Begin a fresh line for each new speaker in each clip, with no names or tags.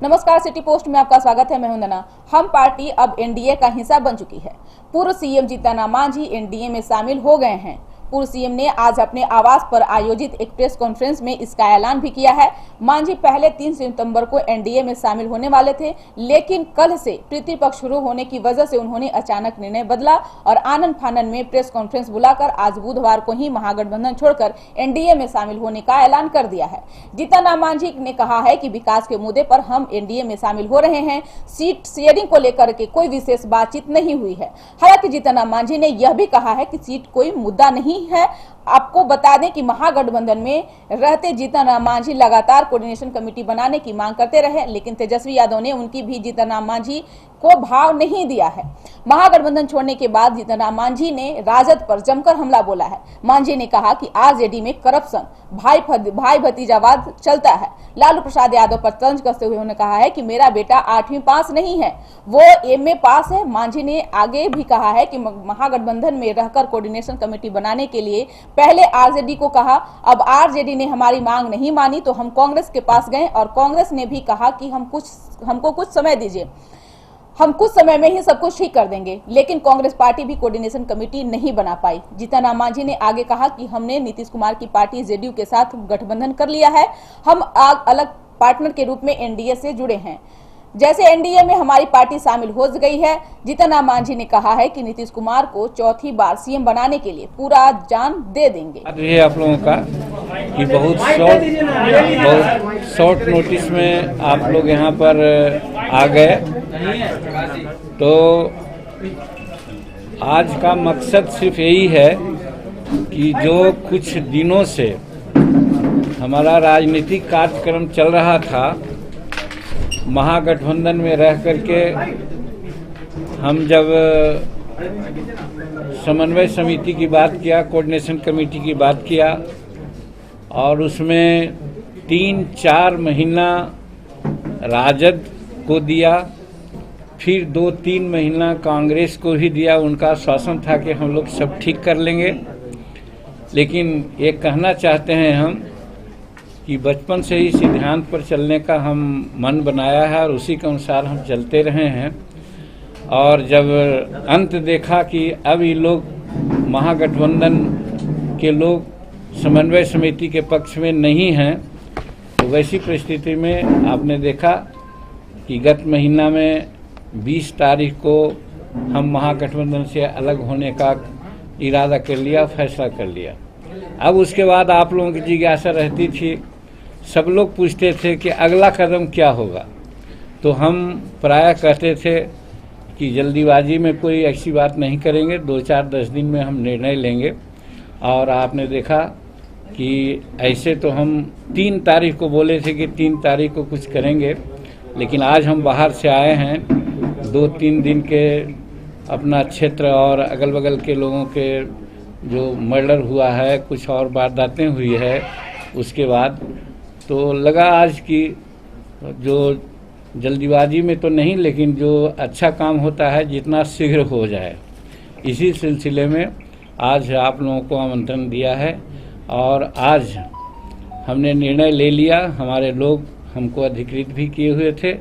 नमस्कार, city post में आपका स्वागत है। मैं हूं नना। हम पार्टी अब एनडीए का हिस्सा बन चुकी है। पूर्व सीएम जीतन राम मांझी एनडीए में शामिल हो गए हैं। पूर्व सीएम ने आज अपने आवास पर आयोजित एक प्रेस कॉन्फ्रेंस में इसका ऐलान भी किया है। मांझी पहले 3 सितंबर को एनडीए में शामिल होने वाले थे, लेकिन कल से पितृपक्ष शुरू होने की वजह से उन्होंने अचानक निर्णय बदला और आनन फानन में प्रेस कॉन्फ्रेंस बुलाकर आज बुधवार को ही महागठबंधन छोड़कर एनडीए में शामिल होने का ऐलान कर दिया है। जीतन राम मांझी ने कहा है कि विकास के मुद्दे पर हम एनडीए में शामिल हो रहे हैं। सीट शेयरिंग को लेकर के कोई विशेष बातचीत नहीं हुई है। हालांकि जीतन राम मांझी ने यह भी कहा है कि सीट कोई मुद्दा नहीं है। आपको बता दें कि महागठबंधन में रहते जीतन राम मांझी लगातार कोऑर्डिनेशन कमेटी बनाने की मांग करते रहे, लेकिन तेजस्वी यादव ने उनकी भी जीतन राम मांझी को भाव नहीं दिया है। महागठबंधन छोड़ने के बाद जीतन राम मांझी ने राजद पर जमकर हमला बोला है। मांझी ने कहा कि आरजेडी में करप्शन, भाई भतीजावाद चलता है। लालू प्रसाद यादव पर तंज कसते हुए उन्होंने कहा है कि मेरा बेटा 8वीं पास नहीं है, वो एमए पास है। मांझी ने आगे भी कहा है कि महागठबंधन में रहकर कोऑर्डिनेशन कमेटी बनाने के लिए पहले आरजेडी को कहा, अब आरजेडी ने हमारी मांग नहीं मानी तो हम कांग्रेस के पास गए और कांग्रेस ने भी कहा कि हमको कुछ समय दीजिए, हम कुछ समय में ही सब कुछ ठीक कर देंगे, लेकिन कांग्रेस पार्टी भी कोऑर्डिनेशन कमेटी नहीं बना पाई। जीतन राम मांझी ने आगे कहा कि हमने नीतीश कुमार की पार्टी जेडीयू के साथ गठबंधन कर लिया है, हम अलग पार्टनर के रूप में एनडीए से जुड़े हैं। जैसे एनडीए में हमारी पार्टी शामिल हो गई है। जीतन राम मांझी ने कहा है कि नीतीश कुमार को चौथी बार सीएम बनाने के लिए पूरा जान दे देंगे।
ये आप लोगों का कि बहुत शॉर्ट नोटिस में आप लोग यहाँ पर आ गए, तो आज का मकसद सिर्फ यही है कि जो कुछ दिनों से हमारा राजनीतिक कार्यक्रम चल रहा था, महागठबंधन में रह करके हम जब समन्वय समिति की बात किया, कोऑर्डिनेशन कमेटी की बात किया और उसमें 3-4 महीना राजद को दिया, फिर 2-3 महीना कांग्रेस को भी दिया। उनका आश्वासन था कि हम लोग सब ठीक कर लेंगे। लेकिन ये कहना चाहते हैं हम कि बचपन से ही सिद्धांत पर चलने का हम मन बनाया है और उसी के अनुसार हम चलते रहे हैं। और जब अंत देखा कि अब ये लोग महागठबंधन के लोग समन्वय समिति के पक्ष में नहीं हैं, तो वैसी परिस्थिति में आपने देखा कि गत महीना में 20 तारीख को हम महागठबंधन से अलग होने का इरादा कर लिया, फैसला कर लिया। अब उसके बाद आप लोगों की जिज्ञासा रहती थी, सब लोग पूछते थे कि अगला कदम क्या होगा, तो हम प्रायः कहते थे कि जल्दीबाजी में कोई ऐसी बात नहीं करेंगे, 2-4-10 दिन में हम निर्णय लेंगे। और आपने देखा कि ऐसे तो हम 3 तारीख को बोले थे कि 3 तारीख को कुछ करेंगे, लेकिन आज हम बाहर से आए हैं, 2-3 दिन के अपना क्षेत्र और अगल बगल के लोगों के जो मर्डर हुआ है, कुछ और वारदातें हुई है, उसके बाद तो लगा आज की जो जल्दीबाजी में तो नहीं, लेकिन जो अच्छा काम होता है जितना शीघ्र हो जाए, इसी सिलसिले में आज आप लोगों को आमंत्रण दिया है। और आज हमने निर्णय ले लिया, हमारे लोग हमको अधिकृत भी किए हुए थे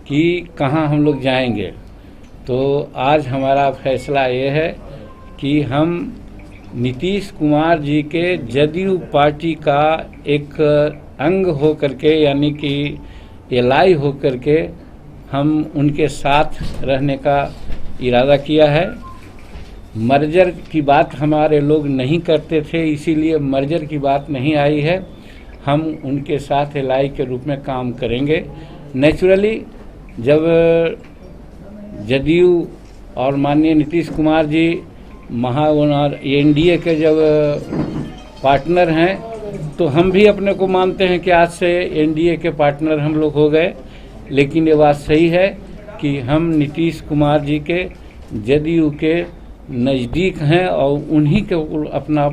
कि कहाँ हम लोग जाएंगे। तो आज हमारा फैसला ये है कि हम नीतीश कुमार जी के जदयू पार्टी का एक अंग हो करके, यानी कि एलाई हो करके हम उनके साथ रहने का इरादा किया है। मर्जर की बात हमारे लोग नहीं करते थे, इसीलिए मर्जर की बात नहीं आई है। हम उनके साथ एलाई के रूप में काम करेंगे। नेचुरली जब जदयू और माननीय नीतीश कुमार जी एनडीए के जब पार्टनर हैं, तो हम भी अपने को मानते हैं कि आज से एनडीए के पार्टनर हम लोग हो गए। लेकिन ये बात सही है कि हम नीतीश कुमार जी के जदयू के नज़दीक हैं और उन्हीं के अपना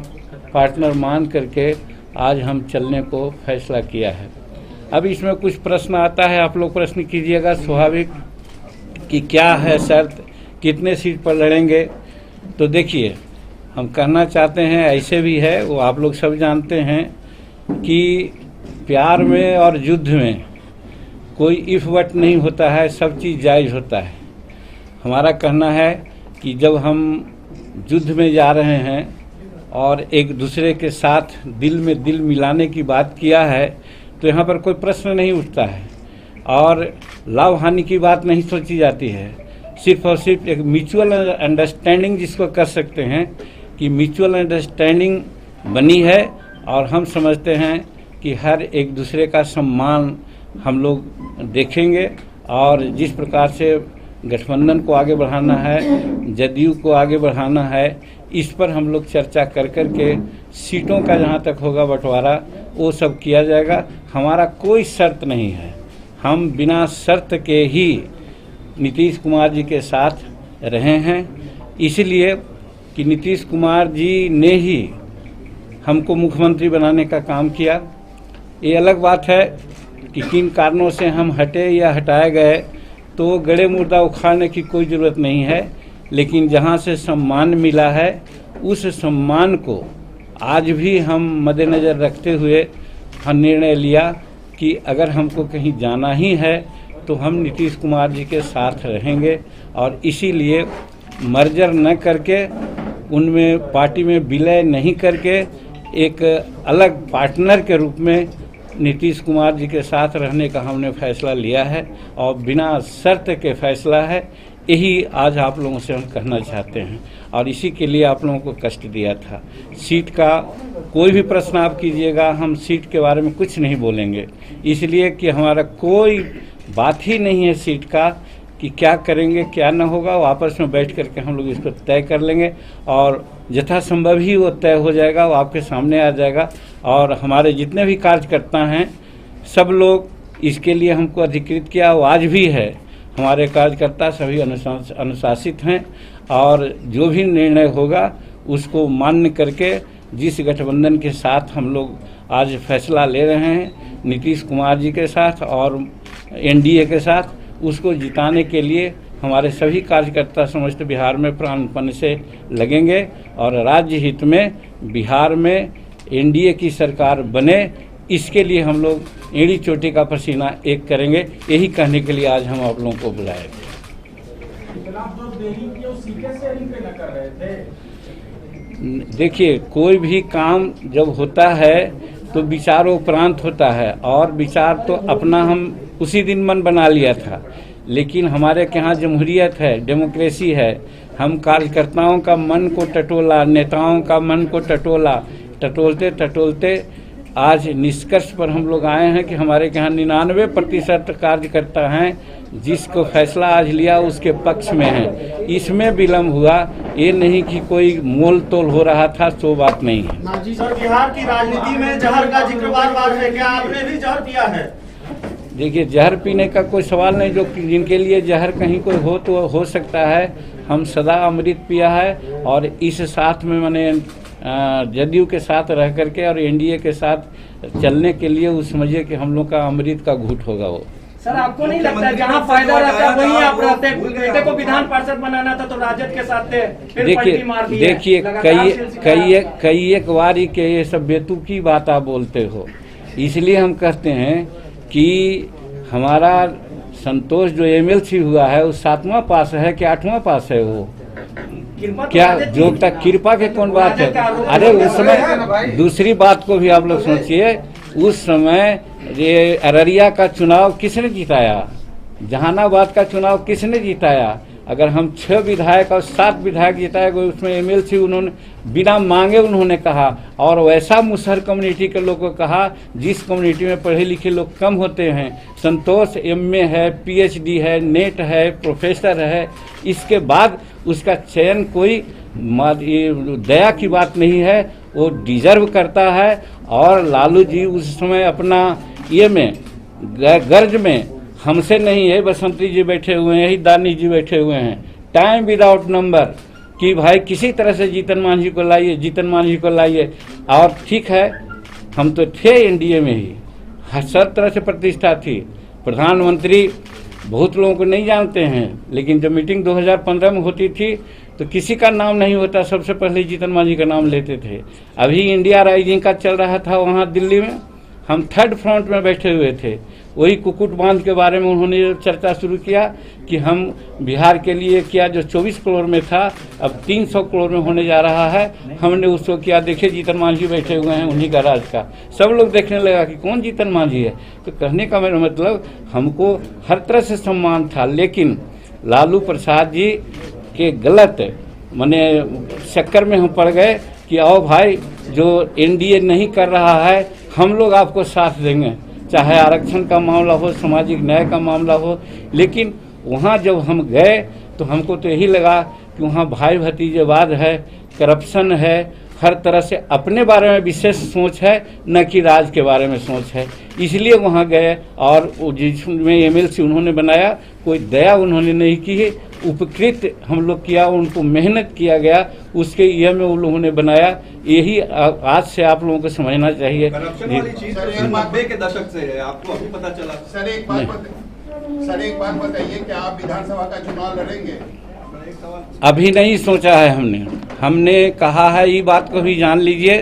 पार्टनर मान करके आज हम चलने को फैसला किया है। अब इसमें कुछ प्रश्न आता है, आप लोग प्रश्न कीजिएगा स्वाभाविक कि क्या है शर्त, कितने सीट पर लड़ेंगे। तो देखिए, हम कहना चाहते हैं, ऐसे भी है, वो आप लोग सब जानते हैं कि प्यार में और युद्ध में कोई इफ वट नहीं होता है, सब चीज़ जायज़ होता है। हमारा कहना है कि जब हम युद्ध में जा रहे हैं और एक दूसरे के साथ दिल में दिल मिलाने की बात किया है तो यहाँ पर कोई प्रश्न नहीं उठता है और लाभ हानि की बात नहीं सोची जाती है। सिर्फ और सिर्फ एक म्यूचुअल अंडरस्टैंडिंग जिसको कर सकते हैं कि म्यूचुअल अंडरस्टैंडिंग बनी है और हम समझते हैं कि हर एक दूसरे का सम्मान हम लोग देखेंगे और जिस प्रकार से गठबंधन को आगे बढ़ाना है, जदयू को आगे बढ़ाना है, इस पर हम लोग चर्चा कर कर के सीटों का जहाँ तक होगा बंटवारा वो सब किया जाएगा। हमारा कोई शर्त नहीं है, हम बिना शर्त के ही नीतीश कुमार जी के साथ रहे हैं, इसलिए कि नीतीश कुमार जी ने ही हमको मुख्यमंत्री बनाने का काम किया। ये अलग बात है कि किन कारणों से हम हटे या हटाए गए तो गड़े मुर्दा उखाड़ने की कोई ज़रूरत नहीं है, लेकिन जहाँ से सम्मान मिला है उस सम्मान को आज भी हम मद्देनज़र रखते हुए हम निर्णय लिया कि अगर हमको कहीं जाना ही है तो हम नीतीश कुमार जी के साथ रहेंगे और इसीलिए मर्जर न करके उनमें पार्टी में विलय नहीं करके एक अलग पार्टनर के रूप में नीतीश कुमार जी के साथ रहने का हमने फैसला लिया है और बिना शर्त के फैसला है। यही आज आप लोगों से हम कहना चाहते हैं और इसी के लिए आप लोगों को कष्ट दिया था। सीट का कोई भी प्रश्न आप कीजिएगा, हम सीट के बारे में कुछ नहीं बोलेंगे, इसलिए कि हमारा कोई बात ही नहीं है सीट का कि क्या करेंगे क्या न होगा। वो आपस में बैठ करके हम लोग इसको तय कर लेंगे और यथासंभव ही वो तय हो जाएगा, वो आपके सामने आ जाएगा। और हमारे जितने भी कार्यकर्ता हैं सब लोग इसके लिए हमको अधिकृत किया, वो आज भी है। हमारे कार्यकर्ता सभी अनुशासित हैं और जो भी निर्णय होगा उसको मान्य करके जिस गठबंधन के साथ हम लोग आज फैसला ले रहे हैं नीतीश कुमार जी के साथ और एनडीए के साथ, उसको जिताने के लिए हमारे सभी कार्यकर्ता समस्त बिहार में प्राणपण से लगेंगे और राज्य हित में बिहार में एनडीए की सरकार बने, इसके लिए हम लोग एड़ी चोटी का पसीना एक करेंगे। यही कहने के लिए आज हम आप लोगों को बुलाए। देखिए, कोई भी काम जब होता है तो विचारोपरांत होता है और विचार तो अपना हम उसी दिन मन बना लिया था, लेकिन हमारे यहाँ जमहूरियत है, डेमोक्रेसी है। हम कार्यकर्ताओं का मन को टटोला, नेताओं का मन को टटोलते टटोलते आज निष्कर्ष पर हम लोग आए हैं कि हमारे यहाँ 99% कार्यकर्ता हैं जिसको फैसला आज लिया उसके पक्ष में है। इसमें विलम्ब हुआ, ये नहीं कि कोई मोल तोल हो रहा था, तो बात नहीं है।
सर, बिहार की राजनीति में जहर का जिक्र बार-बार है, क्या आपने भी जहर पिया है?
देखिए, जहर पीने का कोई सवाल नहीं, जो जिनके लिए जहर कहीं कोई हो तो हो सकता है। हम सदा अमृत पिया है और इस साथ में मैंने जदयू के साथ रह करके और एनडीए के साथ चलने के लिए उस समझिए कि हम लोग का अमृत का घूंट होगा वो।
सर, आपको नहीं लगता है जहाँ फायदा रहता है वहीं आप रहते हैं? बेटे को विधान पार्षद बनाना था तो राजद के साथ थे, फिर पलटी मार दी है।
देखिए, कई एक बारी के ये सब बेतुकी बात आप बोलते हो, इसलिए हम कहते हैं कि हमारा संतोष जो एमएलसी हुआ है वो 7वां पास है कि 8वां पास है? वो क्या योग्यता? कृपा के कौन बात है? अरे उस समय दूसरी बात को भी आप लोग सोचिए, उस समय ये अररिया का चुनाव किसने जिताया? जहानाबाद का चुनाव किसने जिताया? अगर हम 6 विधायक और 7 विधायक जिताए गए, उसमें एमएलसी उन्होंने बिना मांगे उन्होंने कहा और वैसा मुसहर कम्युनिटी के लोगों को कहा जिस कम्युनिटी में पढ़े लिखे लोग कम होते हैं। संतोष एमए है, पीएचडी है, नेट है, प्रोफेसर है, इसके बाद उसका चयन कोई दया की बात नहीं है, वो डिजर्व करता है। और लालू जी उस समय अपना ये में गर्ज में हमसे नहीं है, बसंती जी बैठे हुए हैं, यही दानी जी बैठे हुए हैं, टाइम विदाउट नंबर कि भाई किसी तरह से जीतन मांझी को लाइए, जीतन मांझी को लाइए। और ठीक है, हम तो थे एनडीए में ही, हर तरह से प्रतिष्ठा थी। प्रधानमंत्री बहुत लोगों को नहीं जानते हैं, लेकिन जब मीटिंग 2015 में होती थी तो किसी का नाम नहीं होता, सबसे पहले जीतन मांझी का नाम लेते थे। अभी इंडिया राइजिंग का चल रहा था वहाँ दिल्ली में, हम 3rd फ्रंट में बैठे हुए थे, वही कुक्कुट बांध के बारे में उन्होंने चर्चा शुरू किया कि हम बिहार के लिए किया, जो 24 करोड़ में था अब 300 करोड़ में होने जा रहा है। हमने उसको किया, देखिए जीतन मांझी बैठे हुए हैं, उन्हीं का राज का। सब लोग देखने लगा कि कौन जीतन मांझी है। तो कहने का मेरा मतलब, हमको हर तरह से सम्मान था, लेकिन लालू प्रसाद जी के गलत माने चक्कर में हम पड़ गए कि आओ भाई, जो एनडीए नहीं कर रहा है हम लोग आपको साथ देंगे, चाहे आरक्षण का मामला हो, सामाजिक न्याय का मामला हो। लेकिन वहाँ जब हम गए तो हमको तो यही लगा कि वहाँ भाई भतीजेवाद है, करप्शन है, हर तरह से अपने बारे में विशेष सोच है, न कि राज के बारे में सोच है। इसलिए वहाँ गए और जिसमें एमएलसी उन्होंने बनाया, कोई दया उन्होंने नहीं की है, उपकृत हम लोग किया, उनको मेहनत किया गया, उसके ये में उन लोगों ने बनाया। यही आज से आप लोगों को समझना चाहिए।
करप्शन वाली चीज 90 के दशक से है, आपको अभी पता चला?
सर एक बात बताइए, क्या आप विधानसभा का चुनाव लड़ेंगे?
अभी नहीं सोचा है हमने कहा है, ये बात को भी जान लीजिए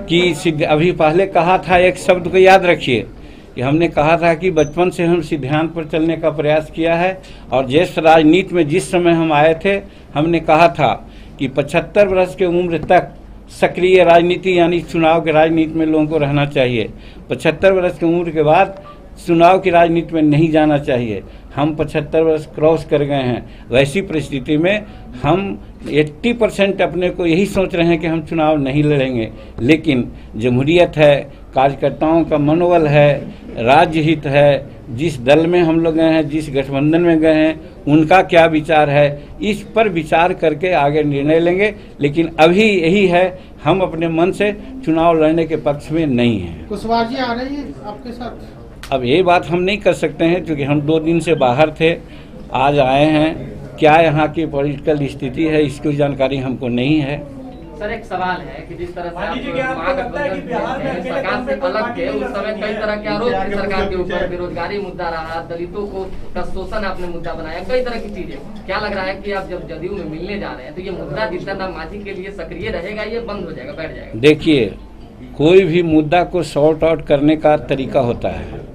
कि अभी पहले कहा था, एक शब्द को याद रखिए कि हमने कहा था कि बचपन से हम सिद्धांत पर चलने का प्रयास किया है। और ज्येष्ठ राजनीति में जिस समय हम आए थे, हमने कहा था कि 75 वर्ष की उम्र तक सक्रिय राजनीति यानी चुनाव की राजनीति में लोगों को रहना चाहिए। 75 वर्ष की उम्र के बाद चुनाव की राजनीति में नहीं जाना चाहिए। हम 75 वर्ष क्रॉस कर गए हैं। वैसी परिस्थिति में हम 80% अपने को यही सोच रहे हैं कि हम चुनाव नहीं लड़ेंगे। लेकिन जमहूरियत है, कार्यकर्ताओं का मनोबल है, राज्य हित है, जिस दल में हम लोग गए हैं, जिस गठबंधन में गए हैं, उनका क्या विचार है, इस पर विचार करके आगे निर्णय लेंगे। लेकिन अभी यही है, हम अपने मन से चुनाव लड़ने के पक्ष में नहीं हैं।
कुशवाहा जी आ रही है आपके साथ?
अब ये बात हम नहीं कर सकते हैं, क्योंकि हम 2 दिन से बाहर थे, आज आए हैं। क्या यहाँ की पॉलिटिकल स्थिति है, इसकी जानकारी हमको नहीं है।
सर एक सवाल है कि जिस तरह से
महागठबंधन
सरकार से अलग थे, उस समय कई तरह के आरोप थे सरकार के ऊपर, बेरोजगारी मुद्दा रहा, दलितों को का शोषण आपने मुद्दा बनाया, कई तरह की चीजें। क्या लग रहा है कि आप जब जदयू में मिलने जा रहे हैं तो ये मुद्दा जीतन राम मांझी के लिए सक्रिय रहेगा, ये बंद हो जाएगा, बैठ जाएगा?
देखिए, कोई भी मुद्दा को सॉर्ट आउट करने का तरीका होता है।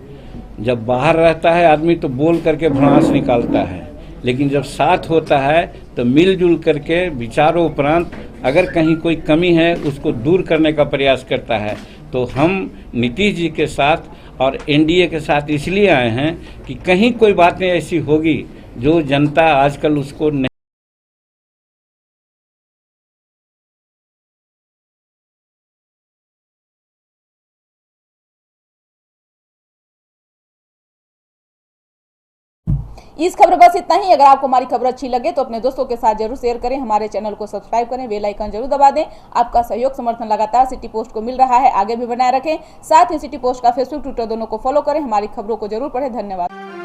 जब बाहर रहता है आदमी तो बोल करके भड़ास निकालता है, लेकिन जब साथ होता है तो मिलजुल करके विचारों उपरांत अगर कहीं कोई कमी है उसको दूर करने का प्रयास करता है। तो हम नीतीश जी के साथ और एनडीए के साथ इसलिए आए हैं कि कहीं कोई बातें ऐसी होगी जो जनता आजकल उसको नहीं
इस खबर बस इतना ही। अगर आपको हमारी खबर अच्छी लगे तो अपने दोस्तों के साथ जरूर शेयर करें, हमारे चैनल को सब्सक्राइब करें, बेल आइकन जरूर दबा दें। आपका सहयोग समर्थन लगातार सिटी पोस्ट को मिल रहा है, आगे भी बनाए रखें। साथ ही सिटी पोस्ट का फेसबुक, ट्विटर दोनों को फॉलो करें। हमारी खबरों को जरूर पढ़ें। धन्यवाद।